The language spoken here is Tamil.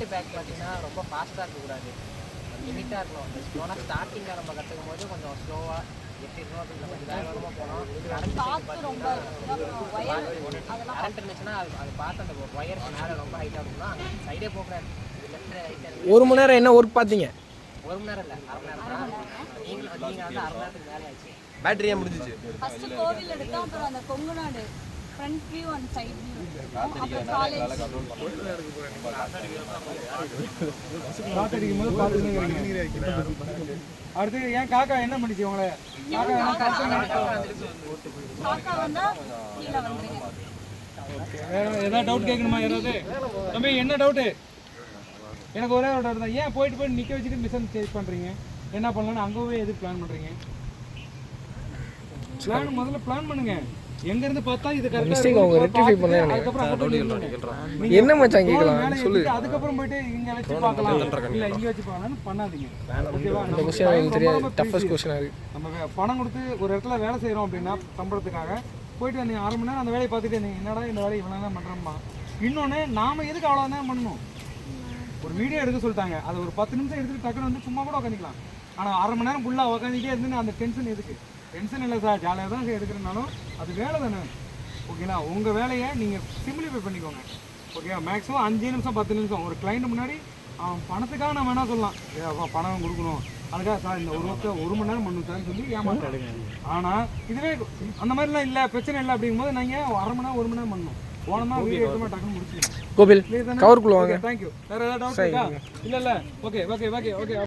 ஃப்ரண்ட் பேக் பார்த்தீங்கன்னா ரொம்ப ஃபாஸ்ட்டாக இருக்கக்கூடாது, லிமிட்டாக இருக்கணும். ஸ்லோனா ஸ்டார்டிங்கில் நம்ம கற்றுக்கும் போது கொஞ்சம் ஸ்லோவாக எப்படி இருக்கணும் அப்படின்னு கொஞ்சம் வேகமாக போனோம். கரண்ட் இருந்துச்சுன்னா அது பார்த்து அந்த ஒயர் மேலே ரொம்ப ஹைட்டாக இருக்கும்னா சைடே போகக்கூடாது. ஒரு மணி நேரம் என்ன ஒர்க் பார்த்தீங்க? 1 மணி நேரம் இல்லை, அரை மணி நேரம் தான். நீங்கள் வந்து அரை மணி நேரத்துக்கு மேலே ஆச்சு. பேட்டரியா முடிஞ்சிச்சு. ஃபர்ஸ்ட் கோவில் எடுத்தா, அப்புறம் அந்த Kongunadu front view and side view, அப்புறம் காலேஜ் காத்தடிக்கும்போது பார்த்துக்கிறீங்க. அடுத்து ஏன் காக்கா என்ன பண்ணிச்சு உங்களை? காக்கா வந்தா கீழே வந்துருங்க. வேற ஏதாவது டவுட் கேட்கணுமா? யாராவது தம்பி என்ன டவுட்டு? எனக்கு ஒரே ஒரு டவுட் தான். ஏன் போயிட்டு நிற்க வச்சுட்டு மிஷன் சேஞ்ச் பண்ணுறீங்க? என்ன பண்ணலான்னு அங்கே போய் எதுக்கு பிளான் பண்ணுறீங்க? பிளான் முதல்ல பிளான் பண்ணுங்க. எங்க இருந்து பார்த்தா இது மிஸ்டேக் அவங்க ரெக்டிஃபை பண்ணல. என்ன மச்சான் கேக்கலாம் சொல்லு. அதுக்கப்புறம் போயிட்டு இங்க வச்சு பார்க்கலாம், இல்ல இங்க வச்சு பார்க்கலாம்னு பண்ணாதீங்க. ஓகேவா? இந்த क्वेश्चन எனக்கு தெரியாது, டஃபஸ்ட் क्वेश्चन அது. நம்ம பணம் கொடுத்து ஒரு இடத்துல வேலை செய்றோம் அப்படின்னா சம்பளத்துக்காக போயிட்டு நீ 1/2 மணி நேரம் அந்த வேலையை பார்த்துட்டு நீ என்னடா இந்த வேலையை இவ்வளோ தான் பண்ணுறோம்மா. இன்னொன்று நாம எதுக்கு அவ்வளோ தான் பண்ணணும்? ஒரு வீடியோ எடுக்க சொல்லிட்டாங்க, அதை ஒரு 10 நிமிஷம் எடுத்துட்டு டக்குன்னு வந்து சும்மா கூட உட்காந்துக்கலாம். ஆனால் 1/2 மணி நேரம் ஃபுல்லாக உட்காந்துட்டே இருந்து அந்த டென்ஷன் எதுக்கு? டென்ஷன் இல்லை சார், ஜாலியாக தான் எடுக்கிறனாலும் அது வேலை தானே. ஓகேங்களா? உங்கள் வேலையை நீங்கள் சிம்பிளிஃபை பண்ணிக்கோங்க. ஓகேவா? மேக்ஸிமம் 5 நிமிஷம் 10 நிமிஷம் ஒரு கிளைண்ட் முன்னாடி அவன் பணத்துக்காக நம்ம என்ன சொல்லலாம், பணம் கொடுக்கணும் அதுக்காக சார் இந்த ஒரு வருஷம் 1 மணி நேரம் பண்ணணும் சார்னு சொல்லி ஏமாத்தாடுங்க. ஆனால் இதுவே அந்த மாதிரிலாம் இல்லை, பிரச்சனை இல்லை அப்படிங்கும்போது நீங்கள் 1/2 மணி நேரம் 1 மணி நேரம் பண்ணணும். போனோம்னா வீடியோ எடுத்து டக்குன்னு முடிச்சுக்கணும். கோபில் கவருக்குள்ள வாங்க. தேங்க்யூ. வேறு ஏதாவது டவுட் இருக்கா? இல்லை ஓகே.